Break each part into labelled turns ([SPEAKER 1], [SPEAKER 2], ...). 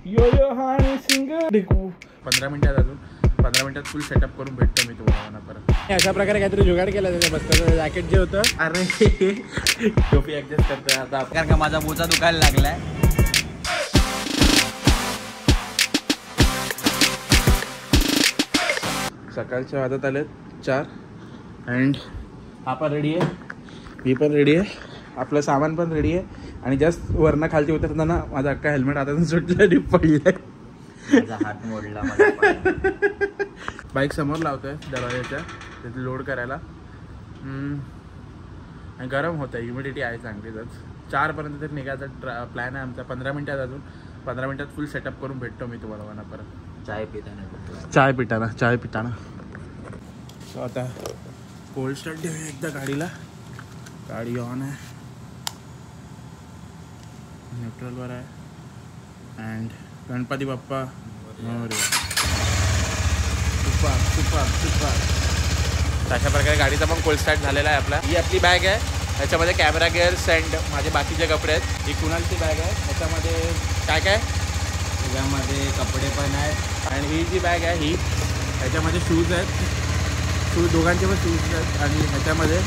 [SPEAKER 1] यो यो हानी सिंगर 15 मिनिटात अजून 15 मिनिटात फुल सेटअप करून भेटतो मी तुम्हाला परत. अशा प्रकारे काहीतरी जुगाड केला त्याच्या बसचं जॅकेट जे होतं. अरे टोपी ऍडजस्ट करतोय आता कारण का माझा बोचा दुखायला लागलाय. सकाळच्या वाजत आले 4 अँड हा पण रेडी आहे, मी पण रेडी आहे, आपलं सामान पण रेडी आहे. आणि जस्ट वरनं खालती उतरताना माझा अख्खा हेल्मेट आता सुटलं आणि पडलंय.
[SPEAKER 2] माझा हात मोडला.
[SPEAKER 1] बाईक समोर लावतोय दरवाजाच्या तिथे लोड करायला. आणि गरम होतं, ह्युमिडिटी आहे चांगलीच. 4 पर्यंत तरी निघायचा प्लॅन आहे आमचा. 15 मिनिटात अजून 15 मिनिटात फुल सेटअप करून भेटतो मी तुम्हाला म्हणा परत.
[SPEAKER 2] चाय पिताना.
[SPEAKER 1] सो आता कोल्ड स्टार्ट देऊया एकदा गाडीला. गाडी ऑन आहे, न्यूट्रलवर आहे. अँड गणपती बाप्पा मोरया. अशा प्रकारे गाडीचा पण कोल्ड स्टार्ट झालेला आहे आपला. ही आपली बॅग आहे, ह्याच्यामध्ये कॅमेरा गिअर्स अँड माझे बाकीचे कपडे आहेत. ही कुणालची बॅग आहे, ह्याच्यामध्ये काय
[SPEAKER 2] त्याच्यामध्ये कपडे पण आहेत.
[SPEAKER 1] आणि ही जी बॅग आहे ही ह्याच्यामध्ये शूज आहेत. शूज दोघांचे पण शूज आहेत. आणि ह्याच्यामध्ये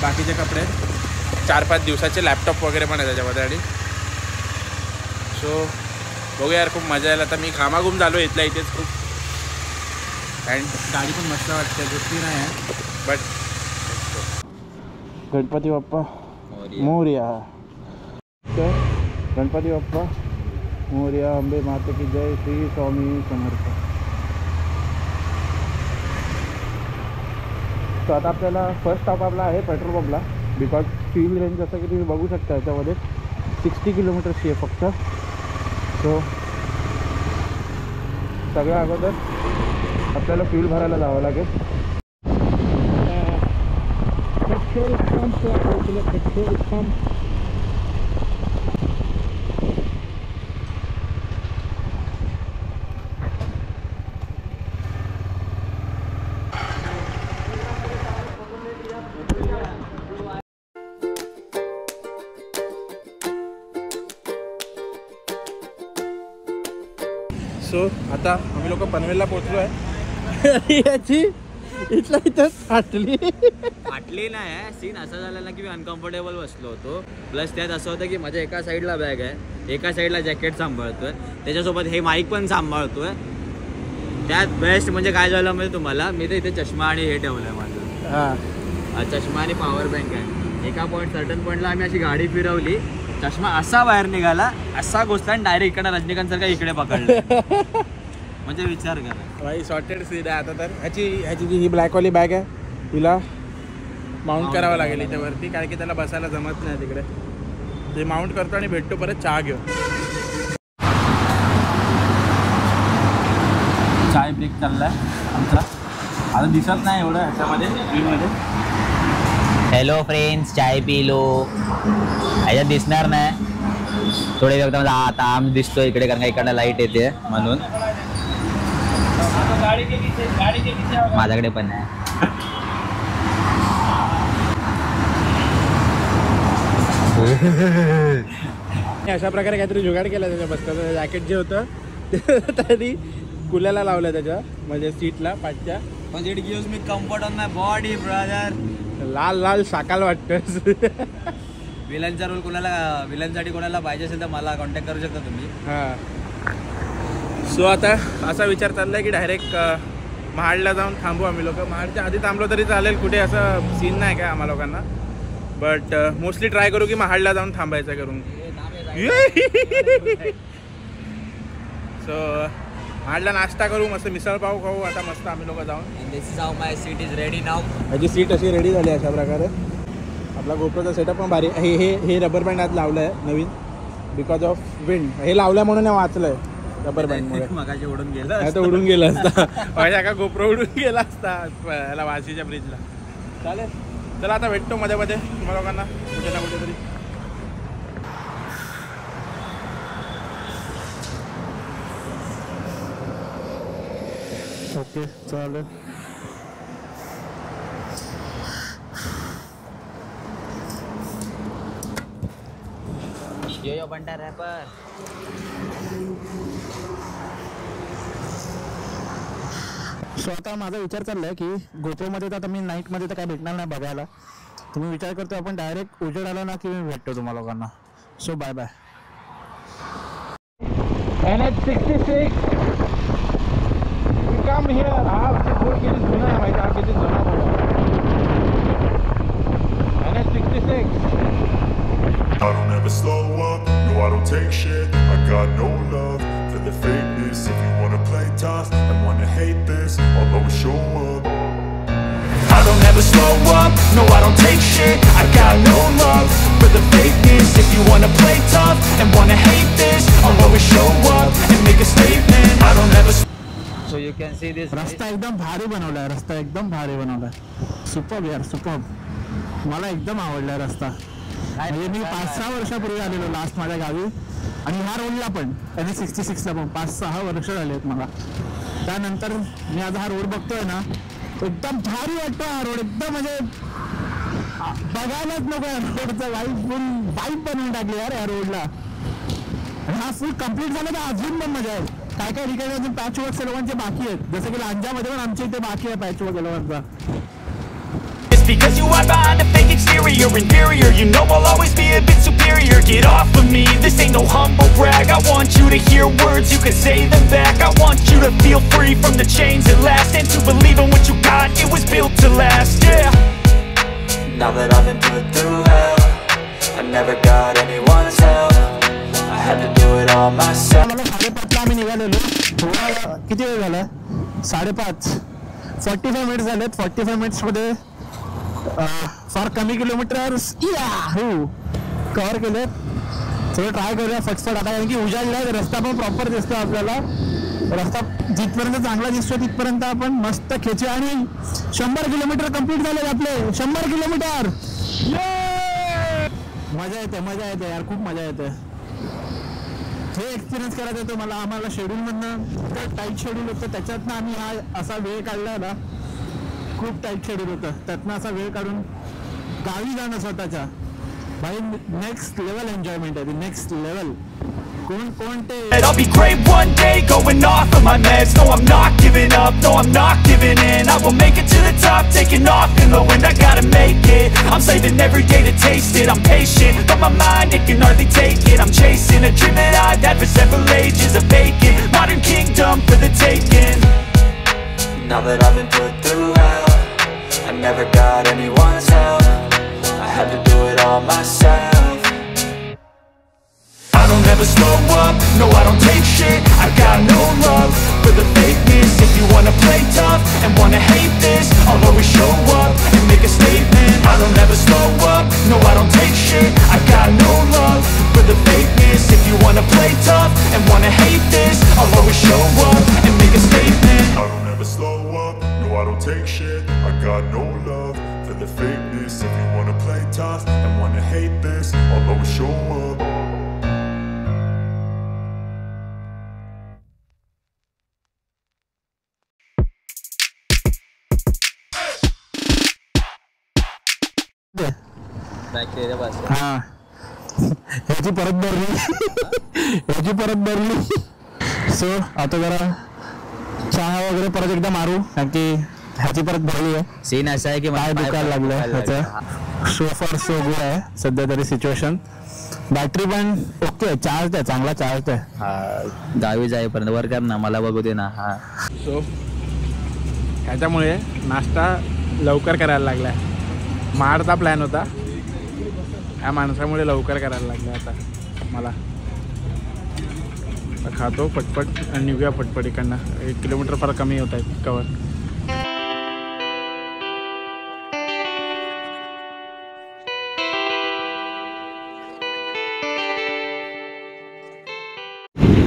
[SPEAKER 1] बाकीचे कपडे आहेत. 4-5 दिवसाचे लॅपटॉप वगैरे पण आहे त्याच्यामध्ये. आणि सो बघूया यार, खूप मजा येईल. आता मी घामाघूम झालो इथल्या इथेच खूप. अँड गाडी पण मस्त वाटते, गोष्टी नाही आहे बट. गणपती बाप्पा मोरया. गणपती बाप्पा मोरया. अंबे माता की जय. श्री स्वामी समर्थ. तर आता आपल्याला फर्स्ट स्टॉप आपला आहे पेट्रोल पंपला. बिकॉज फ्यूल रेंज जसं की तुम्ही बघू शकता याच्यामध्ये 60 किलोमीटरची आहे फक्त. सो सगळ्या अगोदर आपल्याला फ्यूल भरायला जावं लागेल. Petrol pump. सो आता आम्ही लोक पनवेलला पोहोचलो आहे. याची इथलं इथं फाटली
[SPEAKER 2] नाही. सीन असा झाला ना की मी अनकम्फर्टेबल बसलो होतो. प्लस त्यात असं होतं की माझ्या एका साईडला बॅग आहे, एका साईडला जॅकेट सांभाळतोय, त्याच्यासोबत हे माईक पण सांभाळतोय. त्यात बेस्ट म्हणजे काय झालं म्हणजे तुम्हाला, मी तर इथे चष्मा आणि हे ठेवलंय माझं. चष्मा आणि पॉवर बँक आहे. एका सर्टन पॉईंटला आम्ही अशी गाडी फिरवली, चष्मा असा बाहेर निघाला, असा घुसला आणि डायरेक्ट इकडे रजनीकांत सारखा इकडे पकडलं. म्हणजे विचार करा
[SPEAKER 1] भाई, सॉर्टेड सीन आहे. आता तर ह्याची जी ही ब्लॅकवाली बॅग आहे तिला माउंट करावं लागेल इथे कारण की त्याला बसायला जमत नाही तिकडे. ते माउंट करतो आणि भेटतो परत चहा घेऊन. चाय ब्रेक चाललाय आमचा. आता दिसत नाही एवढं ह्याच्यामध्ये स्क्रीनमध्ये.
[SPEAKER 2] हॅलो फ्रेंड्स, चाय पी लो. ह्याच्यात दिसणार नाही थोडे वेळ. आता आम दिसतोय इकडे कारण का इकडनं लाईट येते म्हणून. माझ्याकडे पण आहे.
[SPEAKER 1] अशा प्रकारे काहीतरी जुगाड केला त्याच्या बसचं जॅकेट जे होतं तरी कुल्याला लावलं त्याच्या म्हणजे सीटला पाठच्या.
[SPEAKER 2] पण it gives me comfort on my body brother.
[SPEAKER 1] लाल लाल शाकाल वाटतंस.
[SPEAKER 2] विलनचा रोल विलनसाठी कोणाला पाहिजे असेल तर मला कॉन्टॅक्ट करू शकता तुम्ही.
[SPEAKER 1] हां. सो आता असा विचार चाललाय की डायरेक्ट महाडला जाऊन थांबू आम्ही लोक. महाडच्या आधी थांबलो तरी चालेल, कुठे असं सीन नाही काय आम्हा लोकांना. बट मोस्टली ट्राय करू की महाडला जाऊन थांबायचं करून. सो महाडला नाश्ता करू, मस्त मिसळ पाव खाऊ आता मस्त आम्ही लोक जाऊन.
[SPEAKER 2] This is how my seat is ready now.
[SPEAKER 1] माझी सीट अशी रेडी झाली अशा प्रकारे. आपला गोप्रोचा सेटअप पण भारी. हे रबर बँड आज लावलं आहे नवीन बिकॉज ऑफ विंड. हे लावल्या म्हणून वाचलं आहे रबर बँडमुळे.
[SPEAKER 2] मगाशी उडून गेला
[SPEAKER 1] तर उडून गेला असता माझ्या का गोप्रो उडून गेला असता याला वाशीच्या ब्रिजला. चालेल, चला आता भेटतो मध्ये मध्ये तुम्हाला लोकांना कुठे ना कुठेतरी. ओके चालेल.
[SPEAKER 2] यो बंटा रॅपर.
[SPEAKER 3] सो आता माझा विचार चाललाय की गोप्रोमध्ये तर आता मी नाईटमध्ये तर काय भेटणार नाही बघायला. तुम्ही विचार करतो आपण डायरेक्ट उजेड आला ना की मी भेटतो तुम्हाला लोकांना. So bye bye.
[SPEAKER 1] NH66 we come here. हा बोर्ड किती जुना आहे माहिती, हा किती जुना बोर्ड आहे. NH66.
[SPEAKER 4] I don't ever slow up, no I don't take shit. I got no love for the fakeness. If you wanna play tough and wanna hate this, I'll always show up. I don't ever slow up, no I don't take shit. I got no love for the fakeness. If you wanna play tough and wanna hate this, I'll always show up and make a statement. I don't ever
[SPEAKER 2] So you can see this.
[SPEAKER 3] रस्ता एकदम भारी बनवलाय, रस्ता एकदम भारी बनवलाय. Superb यार, superb. मला एकदम आवडलाय रस्ता. म्हणजे मी 5-6 वर्षापूर्वी आलेलो लास्ट माझ्या गावी आणि ह्या रोडला पण NH66ला पण 5-6 वर्ष झाली आहेत मला. त्यानंतर मी आज हा रोड बघतोय ना, एकदम भारी वाटतो हा रोड. एकदम म्हणजे बघायलाच नको या रोडचं वाईब बनवून टाकली यार या रोडला. आणि हा फुल कम्प्लीट झाला तर अजून पण मजा आहे. काय काय ठिकाणी अजून पॅचवर्क सर्वांचे बाकी आहेत, जसं की लांजामध्ये पण आमच्या इथे बाकी आहे पॅचवर्क सर्वांचा.
[SPEAKER 4] because you hide behind a fake exterior, inferior. You know I'll always be a bit superior. Get off of me, this ain't no humble brag. I want you to hear words, you can say them back. I want you to feel free from the chains at last, and to believe in what you got, it was built to last, yeah. Now that I've been put through hell, I never got anyone's help. I had to do it all myself.
[SPEAKER 3] मला 5:30ला आम्ही निघालेलो. थोडा किती वेळ झाला? 5:30. 45 minutes झालेत. 45 मिनिट्समध्ये फार कमी kilometre cover केले. थोडं ट्राय करूया फटफट आता, कारण की उजाडला आहे. रस्ता पण प्रॉपर दिसतो आपल्याला. रस्ता जिथपर्यंत चांगला दिसतो तिथपर्यंत आपण मस्त खेचू. आणि 100 किलोमीटर कम्प्लीट झाले आपले. 100 किलोमीटर. मजा येते, मजा येते यार, खूप मजा येते. हे एक्सपिरियन्स करायचं होतं मला. आम्हाला शेड्यूलमधनं टाईट शेड्यूल होतं, त्याच्यातनं आम्ही हा असा वेळ काढला ना. खूप टाईट शेड्यूल होतं, त्यातनं असा वेळ काढून गावी जाणं स्वतःच्या भाई नेक्स्ट लेवल एन्जॉयमेंट आहे. Next level.
[SPEAKER 4] I'll be great one day, going off of my meds. No, I'm not giving up, no, I'm not giving in. I will make it to the top, taking off in the wind. I gotta make it, I'm saving every day to taste it. I'm patient, but my mind, it can hardly take it. I'm chasing a dream that I've had for several ages. A vacant, modern kingdom for the taking. Now that I've been put through hell, I never got anyone's help. I had to do it all myself. I don't ever slow up, no I don't take shit. I got no love for the fakeness. If you wanna play tough and wanna hate this, I'll always show up and make a statement. I don't ever slow up, no I don't take shit. I got no love for the fakeness. If you wanna play tough and wanna hate this, I'll always show up and make a statement. I don't ever slow up, no I don't take shit. I got no love for the fakeness. If you wanna play tough and wanna hate this, I'll always show up.
[SPEAKER 3] हा ह्याची परत भरली. So आता जरा चहा वगैरे परत एकदा मारू, कारण की ह्याची परत भरली आहे.
[SPEAKER 2] सीन असा आहे की
[SPEAKER 3] पाय दुखायला लागलं ह्याचं. सो फार सो गुड आहे सध्या तरी सिच्युएशन. बॅटरी पण ओके, चार्ज आहे, चांगला चार्ज आहे.
[SPEAKER 2] हा गावी जाईपर्यंत वर कर ना, मला बघू दे ना. हा
[SPEAKER 1] सो ह्याच्यामुळे नाश्ता लवकर करायला लागला आहे. मारचा प्लॅन होता, या माणसामुळे लवकर करायला लागला आता मला. खातो पटपट आणि निघूया पटपट इकडनं. 1 किलोमीटर फार कमी होत आहेत कवर.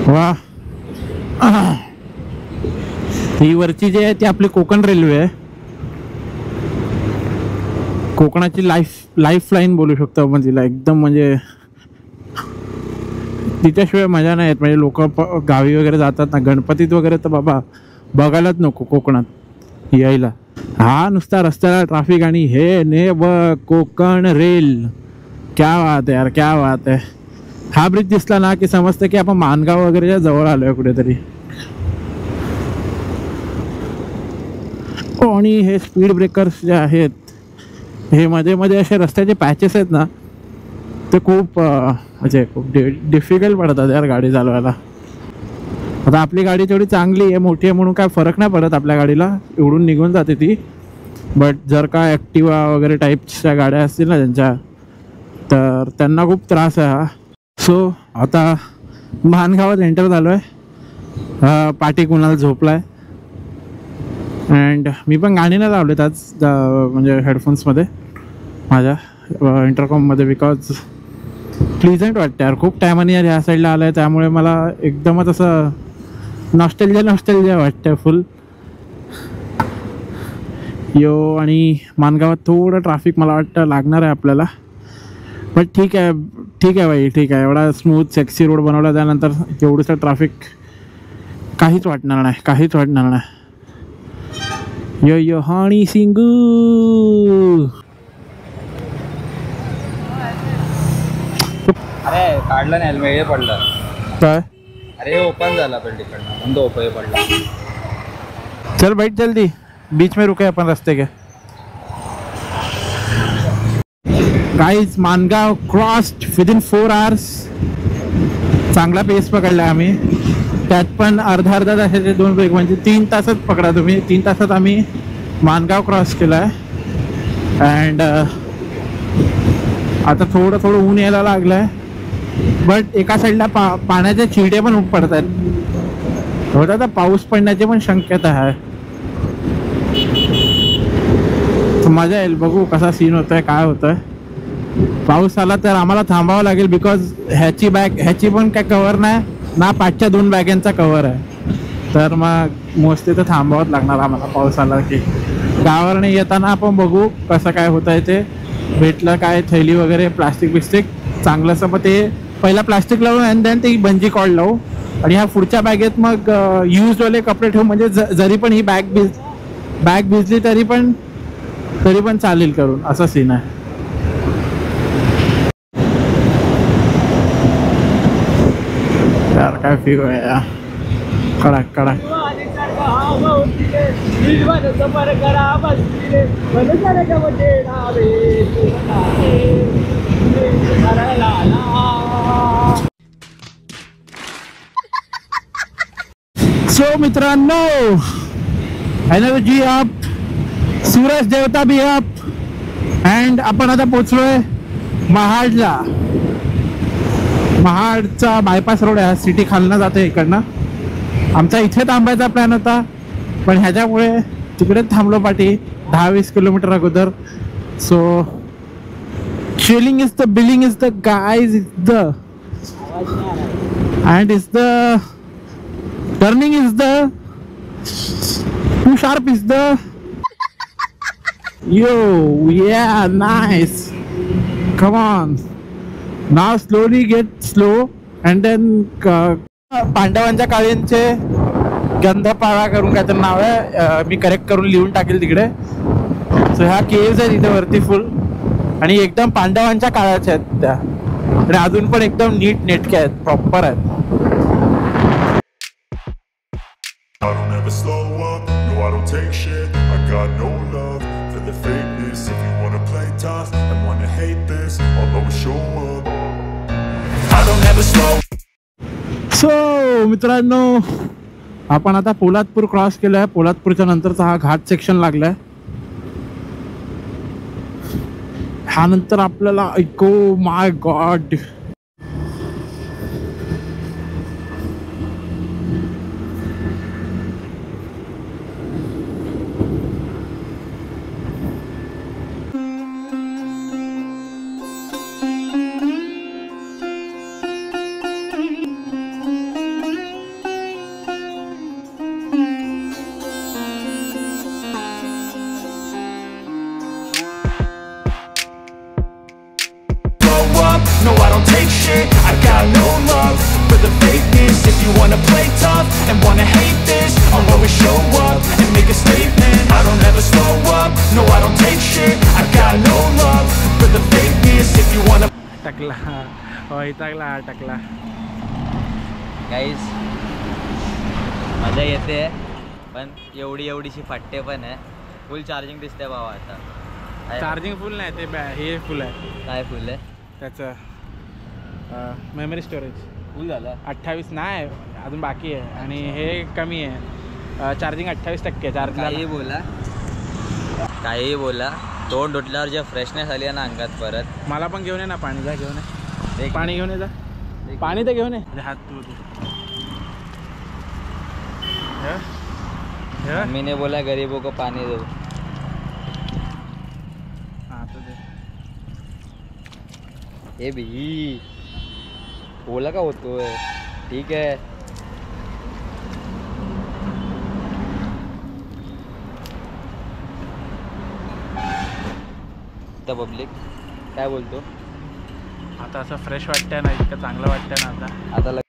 [SPEAKER 1] वा, ही वरची जी आहे ती आपली कोकण रेल्वे आहे. कोकणाची लाईफ लाईन बोलू शकतो आपण तिला. एकदम म्हणजे तिच्याशिवाय मजा नाही येत. म्हणजे लोक गावी वगैरे जातात ना गणपतीत वगैरे, तर बाबा बघायलाच नको कोकणात यायला. हा नुसता रस्त्याला ट्रॅफिक आणि हे ने कोकण रेल. क्या बात आहे यार, क्या बात आहे. हा ब्रिज दिसला ना की समजतं की आपण मानगाव वगैरेच्या जवळ आलोय कुठेतरी.
[SPEAKER 3] आणि हे स्पीड ब्रेकर्स जे आहेत हे मध्ये मध्ये असे रस्त्याचे पॅचेस आहेत ना, ते खूप म्हणजे खूप डिफिकल्ट पडतात यार गाडी चालवायला. आता आपली गाडी तेवढी चांगली आहे, मोठी आहे म्हणून काय फरक नाही पडत आपल्या गाडीला, एवढून निघून जाते ती. बट जर का ॲक्टिवा वगैरे टाईप्सच्या गाड्या असतील ना त्यांच्या, तर त्यांना खूप त्रास आहे हा. सो आता मानगावात एंटर झालो आहे. पाठी कुणाला झोपला आहे अँड मी पण गाणी नाही लावलेत आज, म्हणजे हेडफोन्समध्ये माझ्या इंटरकॉममध्ये, बिकॉज प्लीजंट वाटतं यार. खूप टायमाने यार ह्या साईडला आलं आहे, त्यामुळे मला एकदमच असं नॉस्टॅल्जिया वाटतं फुल. आणि मानगावात थोडं ट्रॅफिक मला वाटतं लागणार आहे आपल्याला, बट ठीक आहे भाई, ठीक आहे. एवढा स्मूथ सेक्सी रोड बनवला त्यानंतर एवढंसं ट्रॅफिक काहीच वाटणार नाही. यो हाणी सिंगू.
[SPEAKER 2] अरे काढलं नाही हेल्मेट, हे पडलं
[SPEAKER 3] काय?
[SPEAKER 2] अरे ओपन झाला पण तिकडनं म्हणून तो हे पडला.
[SPEAKER 3] चल बैठ जल्दी, बीच में रुके अपन रास्ते के. Guys Mangaon crossed within 4 hours. चांगला पेस पकडला आम्ही, त्यात पण अर्धा तासाचे 2 ब्रेक, म्हणजे 3 तासात पकडा तुम्ही. 3 तासात आम्ही मानगाव क्रॉस केला आहे. अँड आता थोडं ऊन यायला लागलं आहे, बट एका साईडला पाण्याचे चिडे पण पडत आहेत. होता आता पाऊस पडण्याची पण शक्यता आहे. मजा येईल, बघू कसा सीन होत आहे, काय होत आहे. पाऊस आला तर आम्हाला थांबावं लागेल, बिकॉज ह्याची पण काय कवर नाही ना, पाठच्या 2 बॅगांचा कवर आहे. तर मग मोस्टली तर थांबावंच लागणार आम्हाला पाऊस आला की. गावावरने येताना आपण बघू कसं काय होत आहे ते. भेटलं काय थैली वगैरे प्लास्टिक चांगलंसं, मग ते पहिला प्लास्टिक लावून अँड देन ते बंजी कॉर्ड लावू, आणि ह्या पुढच्या बॅगेत मग यूजवाले कपडे ठेवू, म्हणजे जरी पण ही बॅग भिजली तरी पण चालेल करून, असा सीन आहे. यार काय फील आहे यार, कडक. सो मित्रांनो, एनर्जी अप, सूरज देवता भी अप, अँड आपण आता पोचलोय महाडला. महाडचा बायपास रोड आहे, सिटी खालनं जाते इकडनं. आमचा इथे थांबायचा प्लॅन होता, पण ह्याच्यामुळे तिकडे थांबलो पाठी 10-20 किलोमीटर अगोदर. So chilling is the billing is the guys is the and is the turning is the too sharp is the yo ya nice. Come on now, slowly get slow and then. पांडवांच्या काळींचे गंधपाळा करून काय तर नाव आहे, मी correct करून लिहून टाकेल तिकडे. सो ह्या केव्ज आहेत इथे वरती फुल, आणि एकदम पांडवांच्या काळाच्या आहेत त्या, आणि अजून पण एकदम नीट नेटक्या आहेत, प्रॉपर आहेत.
[SPEAKER 5] I don't ever slow up, no I don't take shit. I got no love for the fakeness. If you wanna play tough and wanna hate this, I'll always show up. I don't ever slow.
[SPEAKER 3] So मित्रांनो, आपण आता Poladpur cross केलं आहे. पोलादपूरच्या नंतरचा हा घाट section लागलाय. ह्यानंतर आपल्याला ऐको माय God,
[SPEAKER 4] No, I don't take shit, I got no love for the fakeness. If you wanna play tough and wanna hate this, I'll always show up and make a statement. I don't ever slow up, no I don't take shit, I got no love for the fakeness. If you wanna
[SPEAKER 3] टाकला.
[SPEAKER 2] Guys मजा येते, पण एवढीशी फाटते पण आहे. फुल charging दिसते भावा आता.
[SPEAKER 1] Charging फुल नाही ते हे फुल आहे.
[SPEAKER 2] काय फुल आहे
[SPEAKER 1] त्याचं मेमरी स्टोरेज
[SPEAKER 2] फुल झालं.
[SPEAKER 1] 28 नाही अजून बाकी आहे आणि हे कमी आहे. Charging 28% charge.
[SPEAKER 2] काही बोला तोंड उठल्यावर जे फ्रेशनेस आली आहे ना अंगात परत.
[SPEAKER 1] मला पण घेऊन ये ना पाणी. जा घेऊन ये पाणी घेऊन ये जा. पाणी तर घेऊन ये. हात तू
[SPEAKER 2] मम्मीने बोला गरीबों को पानी दो.
[SPEAKER 1] हाँ तो दे.
[SPEAKER 2] हे भी बोला का होतोय. ठीक आहे. पब्लिक काय बोलतो
[SPEAKER 1] आता असं फ्रेश वाटतंय ना. इतकं चांगलं वाटतंय ना आता.
[SPEAKER 2] आता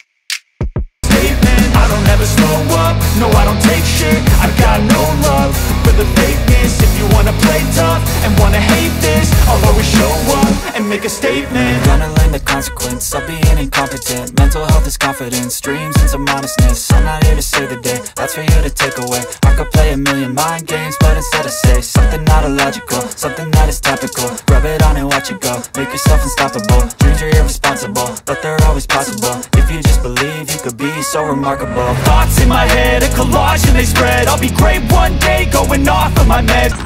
[SPEAKER 4] I don't ever slow up, no I don't take shit. I've got no love for the fakeness. If you wanna play tough and wanna hate this, I'll always show up and make a statement. Gonna learn the consequence of being incompetent. Mental health is confidence, dreams and some honestness. I'm not here to save the day, that's for you to take away. I could play a million mind games, but instead I say something not illogical, something that is topical. Rub it on and watch it go, make yourself unstoppable. Dreams are irresponsible, but they're always possible. If you just believe, you could be so remarkable. Thoughts in my head, a collage and they spread. I'll be great one day, going off of my meds.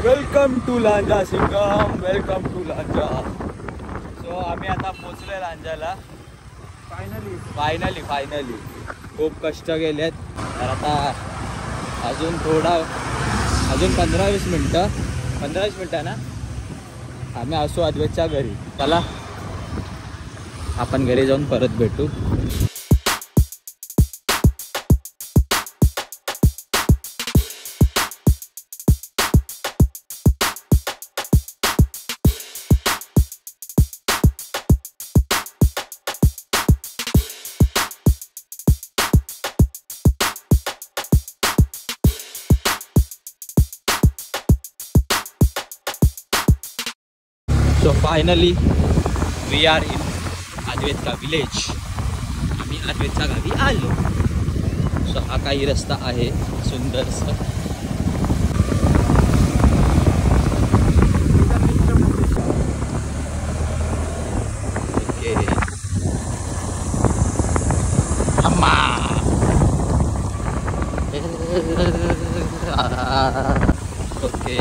[SPEAKER 2] Welcome to Lanja Singham. Welcome to Lanja. So आम्ही आता पोचलोय लांजाला. Finally खूप कष्ट केलेत. तर आता अजून 15-20 मिनटं ना आम्ही असू अद्वैतच्या घरी. चला आपण घरी जाऊन परत भेटू. So finally we are in Advait village. आम्ही अद्वैतच्या गावी आलो. सो हा काही रस्ता आहे सुंदरसा. ओके अम्मा. ओके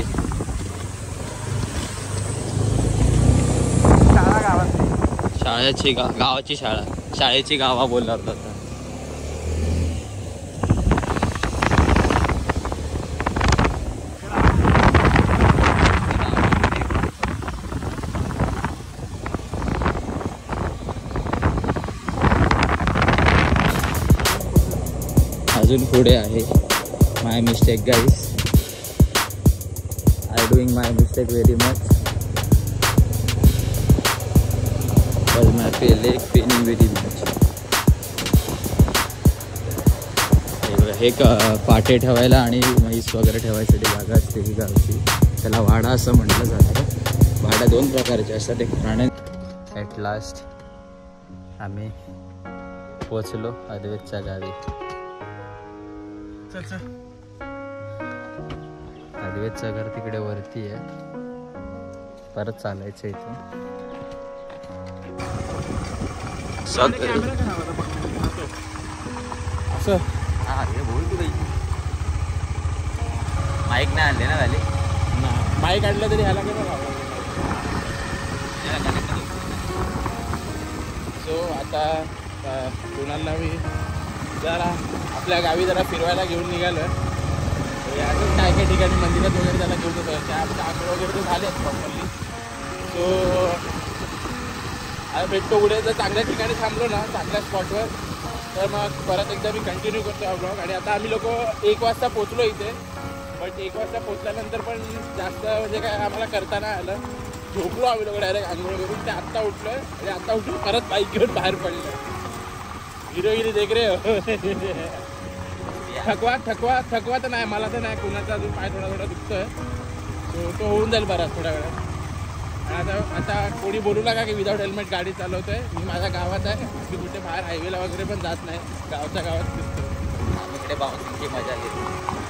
[SPEAKER 2] गावाची शाळेची गावा बोलणार होता. अजून पुढे आहे. My mistake guys. I doing my mistake very much. my leg paining very much. हे पाटे ठेवायला आणि म्हैस वगैरे ठेवायसाठी जागा असते ही गावची. त्याला वाडा असं म्हटलं जातं. वाडा 2 प्रकारचे असतात. एक प्राणी. ॲट लास्ट आम्ही पोचलो अद्वैतच्या गावी. अद्वैतचं घर तिकडे वरती आहे. परत चालायचं इथून.
[SPEAKER 1] कसं
[SPEAKER 2] हा हे बोल तू काही माईक नाही आणले ना झाले
[SPEAKER 1] बाईक काढलं तरी ह्याला काय लावा. सो आता कुणाला मी जरा आपल्या गावी जरा फिरवायला घेऊन निघालो आहे. अजून काय काय ठिकाणी मंदिरात वगैरे त्याला घेऊन येतो. त्या आमच्या आंघोळ वगैरे तर झाले आहेत प्रॉपरली. सो आता भेटतो उद्या जर चांगल्या ठिकाणी थांबलो ना चांगल्या स्पॉटवर तर मग परत एकदा मी कंटिन्यू करतो हा ब्लॉग. आणि आता आम्ही लोक 1 वाजता पोचलो इथे. बट 1 वाजता पोचल्यानंतर पण जास्त म्हणजे काय आम्हाला करता नाही आलं. झोपलो आम्ही लोक डायरेक्ट आंघोळ करून. ते आत्ता उठलो आहे आणि आत्ता उठून परत बाईक घेऊन बाहेर पडलं. हिरोगिरी देख रे थकवा तर नाही मला तर नाही. कुणाचा अजून पाय थोडा दुखतोय. तो होऊन जाईल बराच थोड्या वेळात. आता कोणी बोलू नका की विदाऊट हेल्मेट गाडी चालवतोय. मी माझ्या गावात आहे. मी कुठे बाहेर हायवेला वगैरे पण जात नाही. गावच्या गावात दिसतो.
[SPEAKER 2] इकडे बाउन्सिंगची मजा घेतो.